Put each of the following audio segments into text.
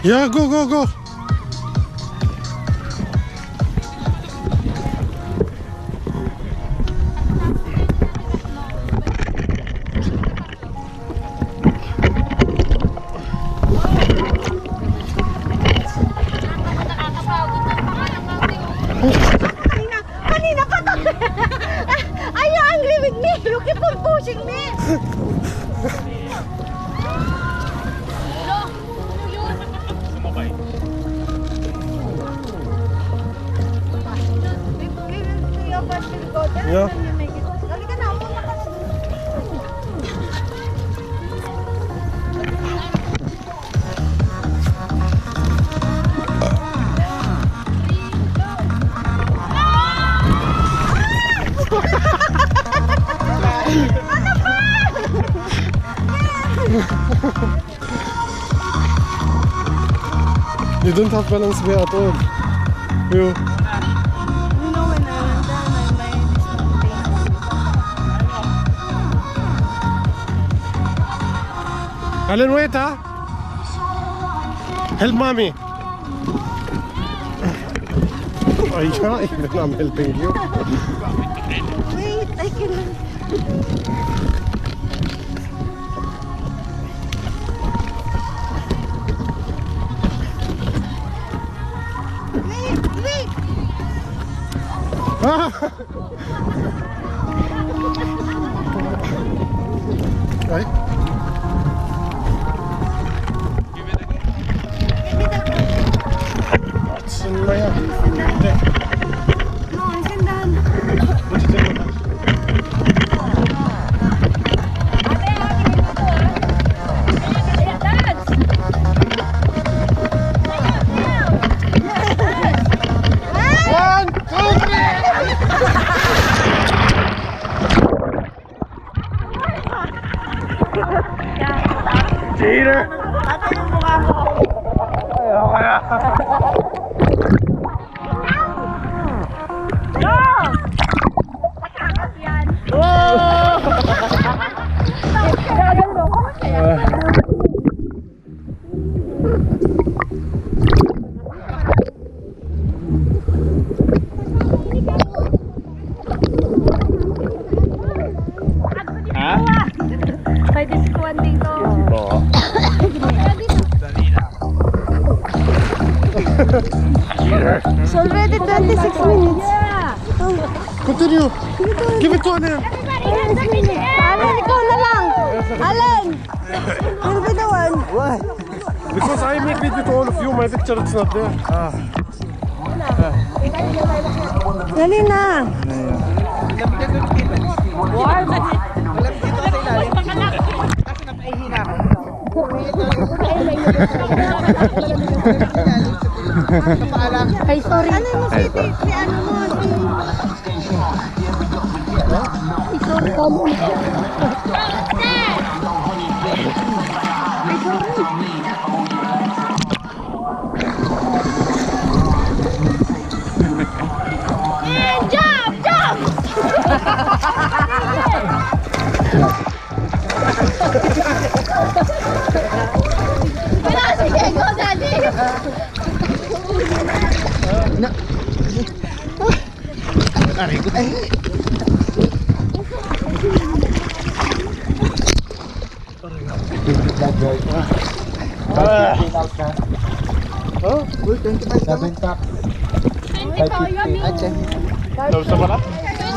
Yeah, go, go, go. Kanina pa to. Are you angry with me? You keep on pushing me. Yeah. You don't have balance way at all. You. Alan, wait, huh? Help mommy. Oh, yeah, even I'm helping you. Wait, I can. Wait. Right? What's in my hand? No, isn't done. What you doing? Cheater! Ate yung mukha mo. Pwede si Kuwan dito. It's already 26 minutes. Continue! Give it to Alan! Alan, ikaw na lang! Alan! You'll be the one. Why? Because I make video to all of you, my picture is not there. Dali na! Ay, sorry. Ano mo si ano mo? Ay, sorry. Jump! Sige, go, Daddy! Oh, 7 pack. 550. no, sa pala?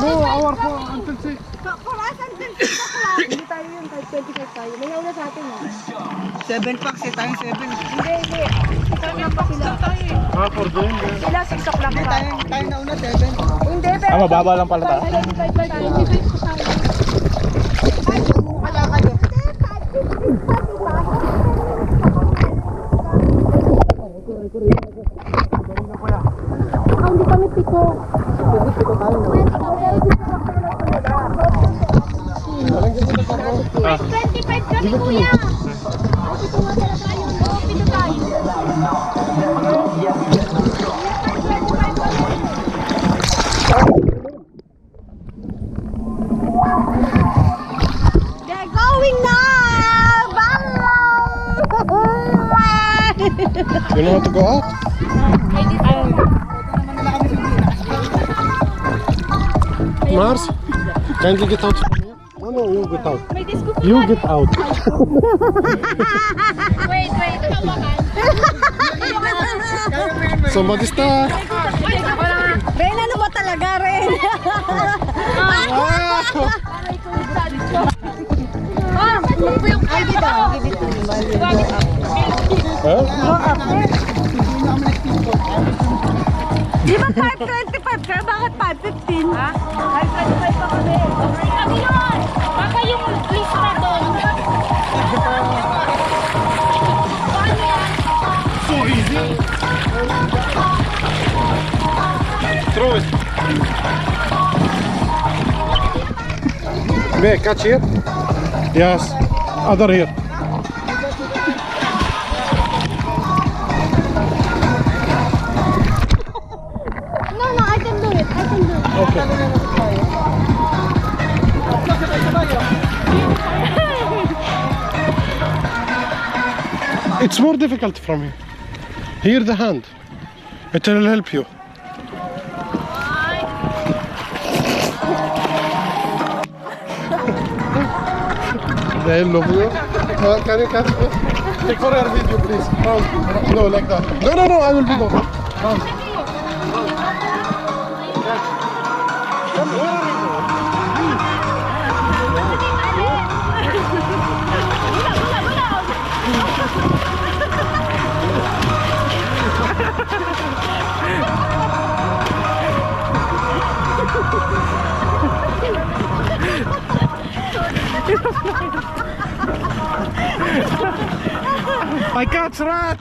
No, hour po until 6. For us, until 6 o'clock. Hindi tayo yun, 5:25 tayo. May nauna sa atin eh. 7 packs eh, tayong 7. Hindi. 6 o'clock pa sila. Ah, for them, Sila 6 o'clock pa. Tayo nauna 7. Hindi, pero... mababa lang pala tayo. 5:25 tayo. Wala kayo. Hindi kami pito. Pito tayo. 25 kami, kuya. Pito nga sila tayo. Pito tayo. They're going now! Bye! You know how to go out? Mars, kindly get out from here. No, you get out. You get out. Wait. Somebody start. Ren, ano ba talaga, Ren? Huh? Di ba 5.25 sir? Bakit 5.15? Ha? 5.25 pa kami. Kami yun! Baka yung list na doon. So easy. Throw it. May catch here? Yes. Other here. No, I can do it. Okay. It's more difficult from here. Here the hand. It will help you. They love you. Can you catch me? Take for your video, please. Round. No, like that. No, I will be there. Round. Come, where are you going? I catch rat!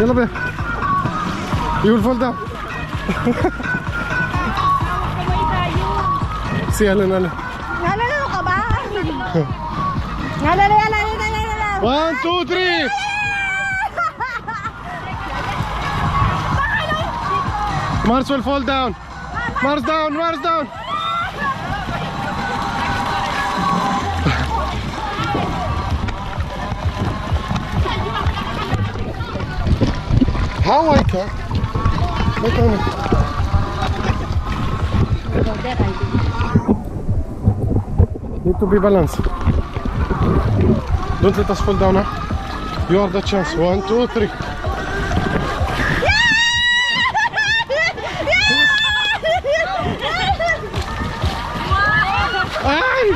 يلا بيه. You will fall down. Si Alan. Nalala ka ba? Nalala. 1, 2, 3. Mars will fall down. Mars down. How I can? Look on it. Need to be balanced. Don't let us fall down, huh? You are the chance. 1, 2, 3. Ay!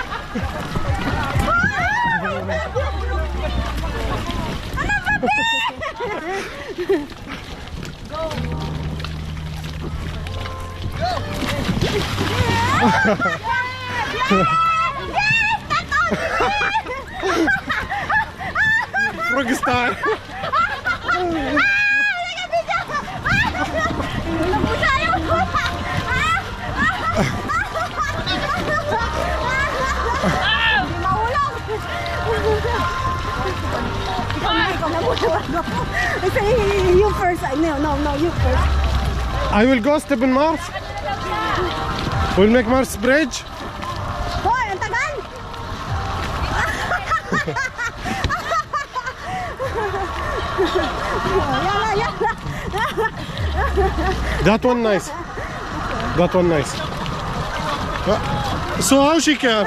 Frog style. You first. No, you first. I will go step in Mars. We'll make Mars bridge. Hoy, ang tagal! That one nice. So how she can?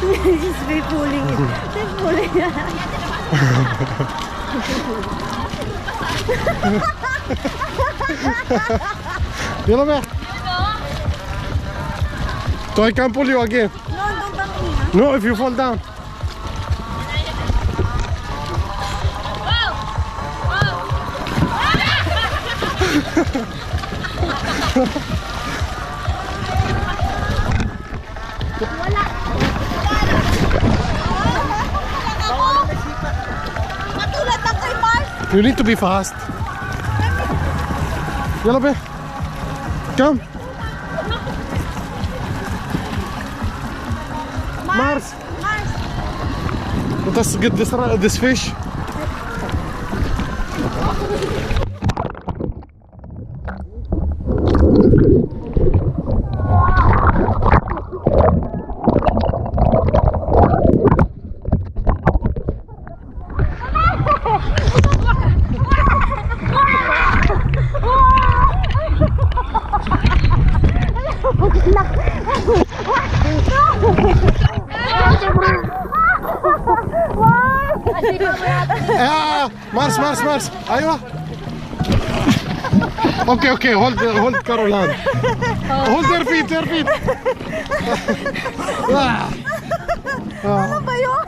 Just be fooling it. Just fooling it. Yalla be. So I can pull you again. No, don't bang me. No, if you fall down. Matulad lang kay Mars. You need to be fast. Yalla be. Come. Mars. Let us get this fish. Mars. أيوة. Okay. Hold Carol hand. Hold their feet. Ano ba yun?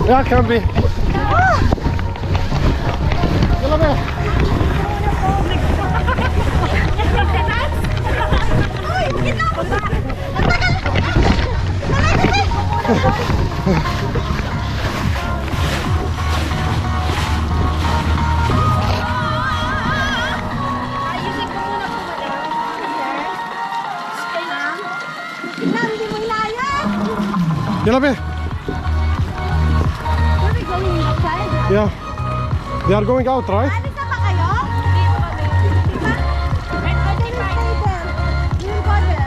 Yeah, can be. Yalla be. Ayusin ko muna po, madam. Stay lang. Hindi mo inaya. Yalla be. Where are we going outside? Yeah. They are going out, right?